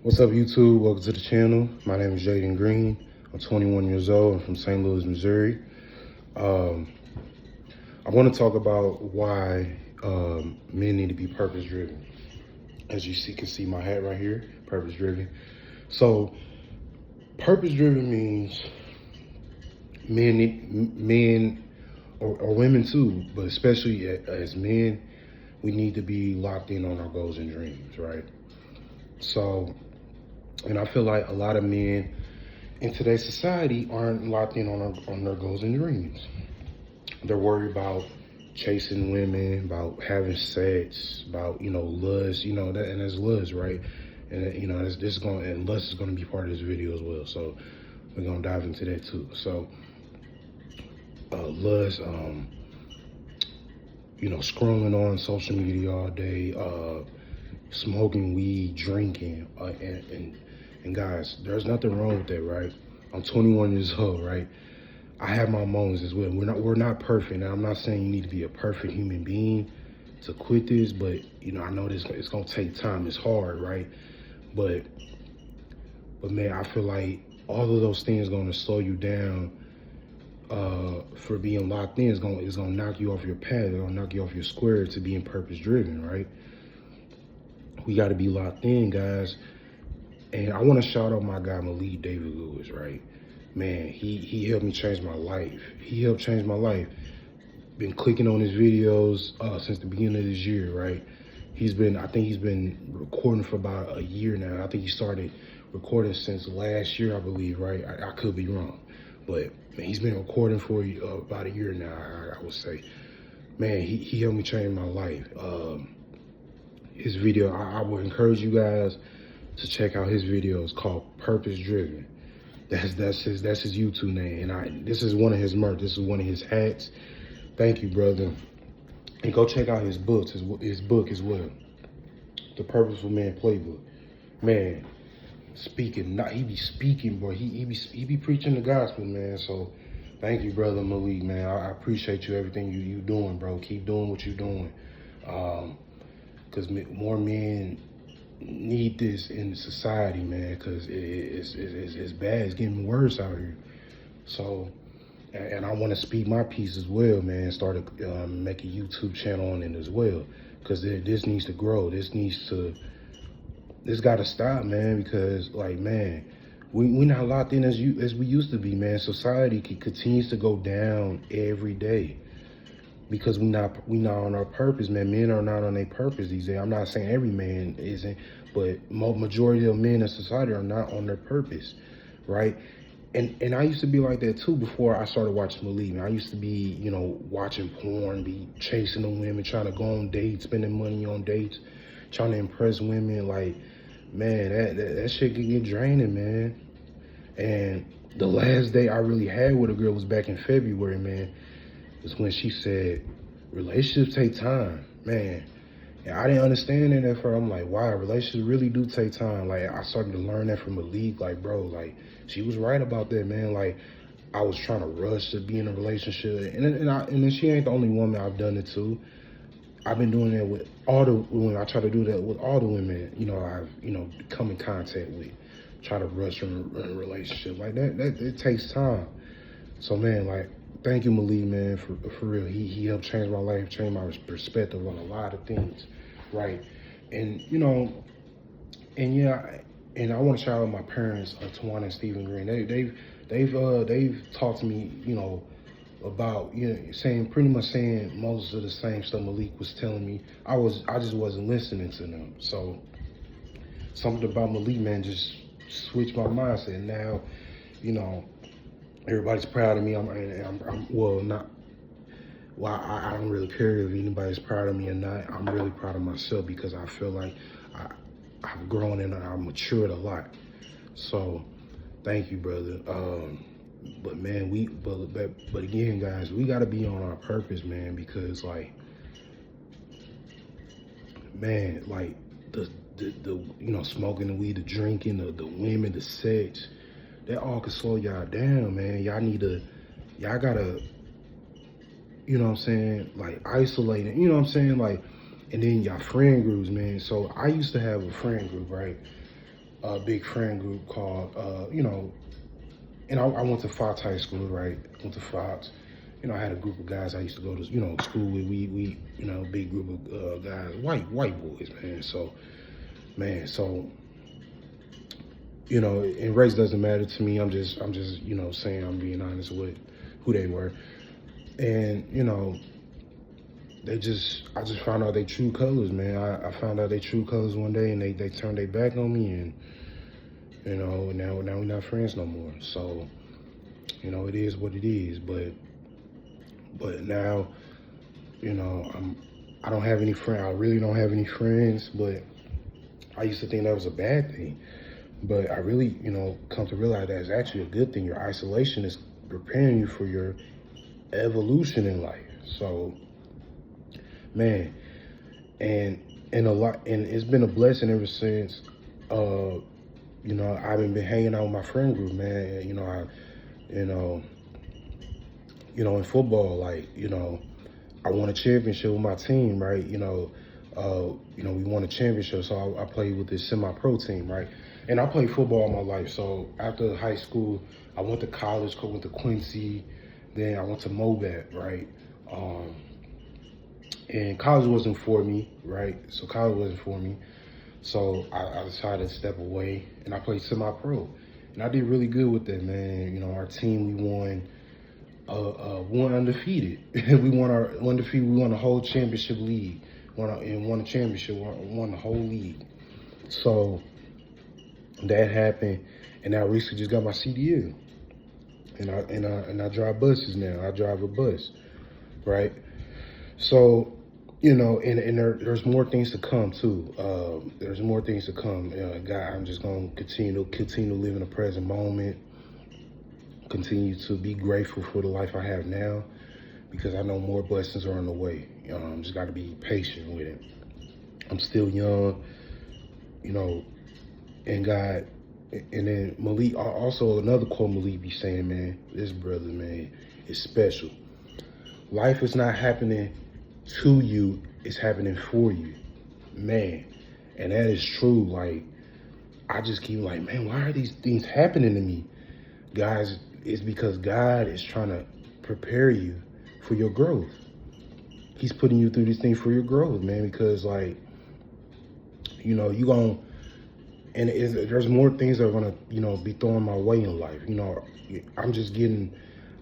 What's up, YouTube? Welcome to the channel. My name is Jaden Green. I'm 21 years old. I'm from St. Louis, Missouri. I want to talk about why men need to be purpose-driven. As you can see my hat right here, purpose-driven. So, purpose-driven means men or women too, but especially as men, we need to be locked in on our goals and dreams, right? So, and I feel like a lot of men in today's society aren't locked in on their goals and dreams. They're worried about chasing women, about having sex, about lust, that, and that's lust, right? And and lust is going to be part of this video as well. So we're gonna dive into that too. So lust, scrolling on social media all day, smoking weed, drinking, and guys, there's nothing wrong with that, right? I'm 21 years old, right? I have my moments as well. We're not perfect. Now, I'm not saying you need to be a perfect human being to quit this, but I know it's gonna take time. It's hard, right? But man, I feel like all of those things gonna slow you down for being locked in. It's gonna knock you off your path. It's gonna knock you off your square to being purpose driven, right? We got to be locked in, guys. And I want to shout out my guy Malik David Lewis, right? Man, he helped me change my life. He helped change my life. Been clicking on his videos since the beginning of this year, right? I think he's been recording for about a year now. I think he started recording since last year, I believe, right? I could be wrong, but man, he's been recording for about a year now, I would say. Man, he helped me change my life. His video, I would encourage you guys to check out his video. It's called Purpose Driven. That's his YouTube name, and this is one of his merch. This is one of his hats. Thank you, brother. And go check out his books, his book as well, The Purposeful Man Playbook. Man, he be speaking, bro. He be preaching the gospel, man. So thank you, brother Malik, man. I appreciate you, everything you doing, bro. Keep doing what you're doing. Because more men need this in society, man, because it's bad. It's getting worse out here. So, and I want to speak my piece as well, man. Start make a YouTube channel on it as well, because this needs to grow. This got to stop, man, because, like, man, we not locked in as we used to be, man. Society continues to go down every day, because we not on our purpose, man. Men are not on their purpose these days. I'm not saying every man isn't, but majority of men in society are not on their purpose, right? And I used to be like that too before I started watching Malik. I used to be, watching porn, be chasing the women, trying to go on dates, spending money on dates, trying to impress women. Like, man, that shit can get draining, man. And the last day I really had with a girl was back in February, man. Is when she said, relationships take time, man. And I didn't understand it at first. I'm like, wow, relationships really do take time. Like, I started to learn that from Malik. Like, bro, like, she was right about that, man. Like, I was trying to rush to be in a relationship. And then she ain't the only woman. I've done it too. I've been doing that with all the women. I try to do that with all the women, I've, come in contact with. Try to rush in a relationship. Like, that it takes time. So, man, like, thank you, Malik, man, for real. He helped change my life, change my perspective on a lot of things, right? And, and yeah, and I want to shout out my parents, Tawana and Stephen Green. They've talked to me, about, pretty much saying most of the same stuff Malik was telling me. I just wasn't listening to them. So something about Malik, man, just switched my mindset. Now, everybody's proud of me. I don't really care if anybody's proud of me or not. I'm really proud of myself because I feel like I've grown and I've matured a lot. So, thank you, brother. But man, but again, guys, we gotta be on our purpose, man, because, like, man, like the smoking the weed, the drinking, the women, the sex, that all can slow y'all down, man. Y'all gotta, like, isolate it, like, and then y'all friend groups, man. So I used to have a friend group, right? a big friend group called, and I went to Fox High School, right? Went to Fox. I had a group of guys I used to go to, school with. We, big group of guys, white boys, man. So, man, and race doesn't matter to me. I'm just, saying I'm being honest with who they were, and I just found out their true colors, man. I found out their true colors one day, and they turned their back on me, and now we're not friends no more. So, it is what it is. But now, I don't have any friends. I really don't have any friends. But I used to think that was a bad thing. But I really, come to realize that it's actually a good thing. Your isolation is preparing you for your evolution in life. So, man, and it's been a blessing ever since. I've been hanging out with my friend group, man. In football, I won a championship with my team, right? We won a championship, so I played with this semi-pro team, right? And I played football all my life. So after high school, I went to college, went to Quincy, then I went to Mobat, right? And college wasn't for me, right? So college wasn't for me. So I decided to step away, and I played semi-pro. And I did really good with that, man. Our team, we won undefeated. We won the whole championship league. Won the championship, won the whole league. So that happened, and I recently just got my CDL. And I drive buses now. I drive a bus, right? So, there's more things to come too. There's more things to come. God, I'm just gonna continue to live in the present moment. Continue to be grateful for the life I have now, because I know more blessings are on the way. Just got to be patient with it. I'm still young, and God, and then Malik, also another quote Malik be saying, man, this brother, man, is special. Life is not happening to you, it's happening for you, man. And that is true. Like, I just keep like, man, why are these things happening to me? Guys, it's because God is trying to prepare you for your growth. He's putting you through these things for your growth, man, because there's more things that are gonna, be thrown my way in life.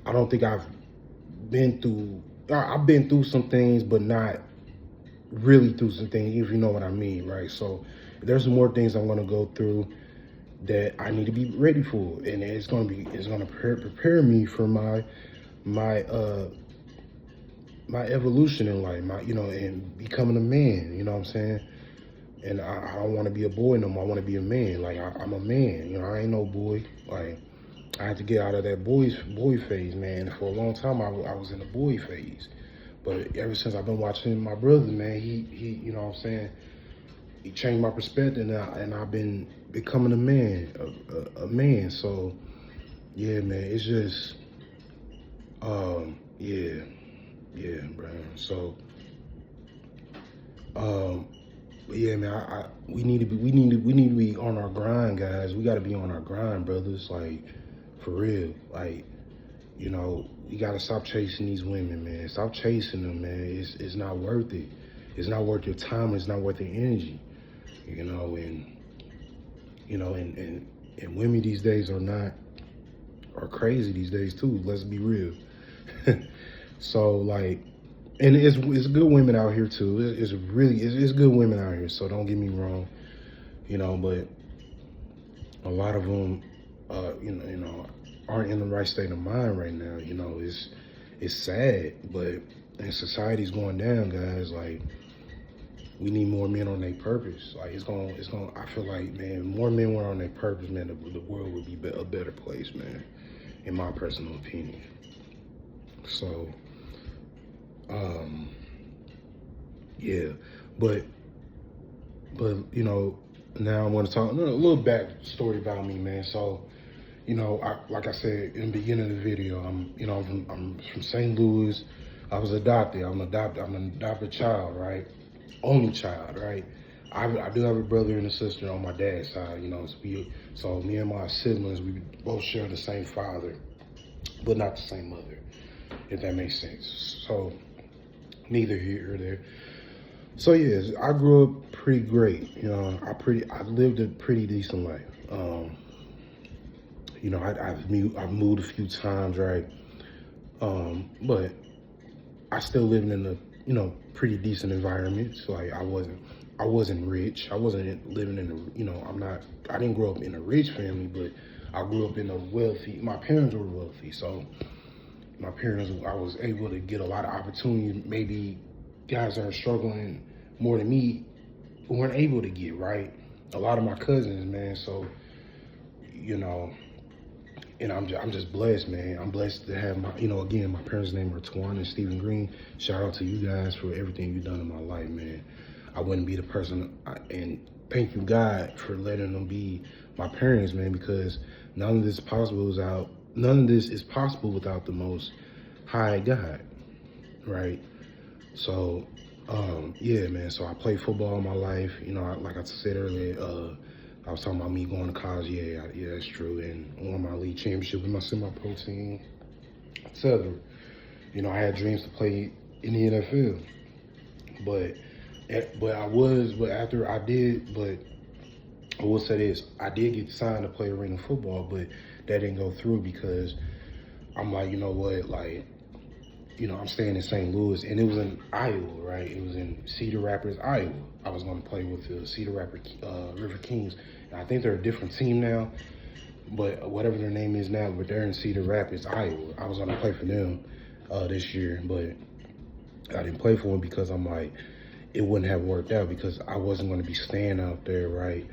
I don't think I've been through some things, but not really through some things, if you know what I mean, right? So there's more things I'm gonna go through that I need to be ready for, and it's gonna prepare me for my evolution in life, and becoming a man. You know what I'm saying? And I don't want to be a boy no more. I want to be a man. Like, I'm a man. I ain't no boy. Like, I had to get out of that boy phase, man. For a long time, I was in the boy phase. But ever since I've been watching my brother, man, he you know what I'm saying, he changed my perspective, and I've been becoming a man, a man. So, yeah, man, it's just, yeah, bro. So, yeah, man, we need to be on our grind, guys. We got to be on our grind, brothers. Like, for real. Like, we got to stop chasing these women, man. Stop chasing them, man. It's not worth it. It's not worth your time. It's not worth the energy. And women these days are crazy these days too. Let's be real. So, like, and it's good women out here too. It's good women out here. So don't get me wrong, but a lot of them, aren't in the right state of mind right now. It's sad, and society's going down, guys. Like, we need more men on their purpose. Like, it's gonna. I feel like, man, more men were on their purpose, man, the world would be a better place, man, in my personal opinion. So, yeah, but now I want to talk a little back story about me, man. So, like I said in the beginning of the video, I'm from St. Louis. I was adopted. I'm an adopted child, right? Only child, right? I do have a brother and a sister on my dad's side, you know. So me and my siblings, we both share the same father, but not the same mother, if that makes sense. So neither here or there. So yes, I grew up pretty great. You know, I lived a pretty decent life. You know, I've moved a few times, right? But I still lived in a, you know, pretty decent environment. So like I wasn't rich. I wasn't living in a, you know, I didn't grow up in a rich family, but I grew up in a wealthy, my parents were wealthy. So I was able to get a lot of opportunities. Maybe guys that are struggling more than me weren't able to get, right? A lot of my cousins, man. So, you know, and I'm just blessed, man. I'm blessed to have my, you know, again, my parents' name are Twan and Stephen Green. Shout out to you guys for everything you've done in my life, man. I wouldn't be the person, and thank you, God, for letting them be my parents, man, because none of this is possible without the Most High God, right? So, yeah, man. So I played football all my life. You know, like I said earlier, I was talking about me going to college. Yeah, that's true. And won my league championship with my semi-pro team, etc. You know, I had dreams to play in the NFL, but I will say this: I did get signed to play arena football, but that didn't go through because I'm like, you know what, like, you know, I'm staying in St. Louis, and it was in Iowa, right? It was in Cedar Rapids, Iowa. I was going to play with the Cedar Rapids River Kings, and I think they're a different team now, but whatever their name is now, but they're in Cedar Rapids, Iowa. I was going to play for them this year, but I didn't play for them because I'm like, it wouldn't have worked out because I wasn't going to be staying out there, right?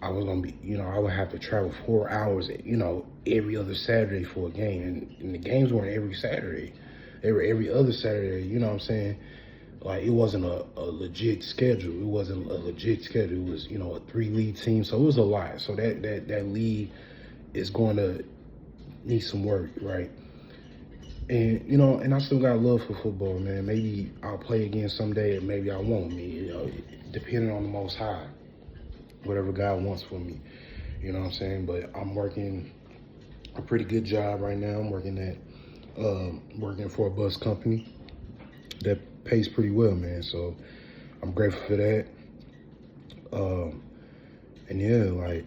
I was going to be, you know, I would have to travel 4 hours, you know, every other Saturday for a game, and the games weren't every Saturday. They were every other Saturday, you know what I'm saying? Like, it wasn't a legit schedule. It wasn't a legit schedule. It was, you know, a 3-league team. So it was a lot. So that league is going to need some work, right? And, you know, and I still got love for football, man. Maybe I'll play again someday, and maybe I won't. You know, depending on the Most High, whatever God wants for me. You know what I'm saying? But I'm working a pretty good job right now. I'm working for a bus company that pays pretty well, man. So I'm grateful for that. And yeah, like,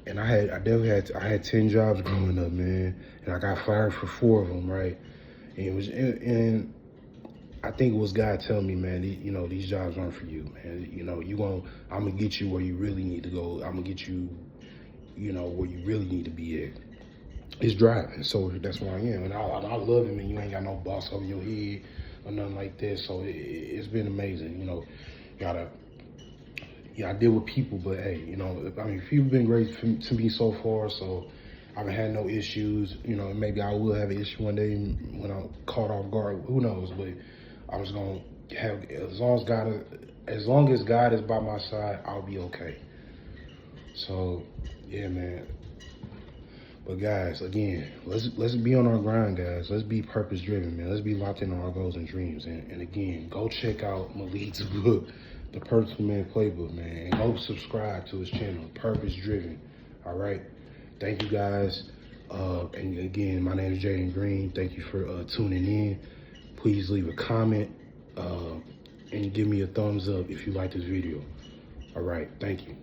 and I had 10 jobs growing up, man, and I got fired for 4 of them, right? And I think it was God telling me, man, you know, these jobs aren't for you, man. You know, I'm gonna get you where you really need to go. I'm gonna get you, you know, where you really need to be at. It's driving, so that's where I am, and I love it, man. You ain't got no boss over your head or nothing like that, so it's been amazing. You know, I deal with people, but hey, you know, I mean, people been great to me so far, so I haven't had no issues. You know, maybe I will have an issue one day when I'm caught off guard. Who knows? But I'm just gonna have, as long as God is by my side, I'll be okay. So yeah, man. But guys, again, let's be on our grind, guys. Let's be purpose driven, man. Let's be locked in on our goals and dreams. And again, go check out Malik's book, The Purposeful Man Playbook, man. And go subscribe to his channel, Purpose Driven. All right. Thank you, guys. And again, my name is Jaden Green. Thank you for tuning in. Please leave a comment and give me a thumbs up if you like this video. All right. Thank you.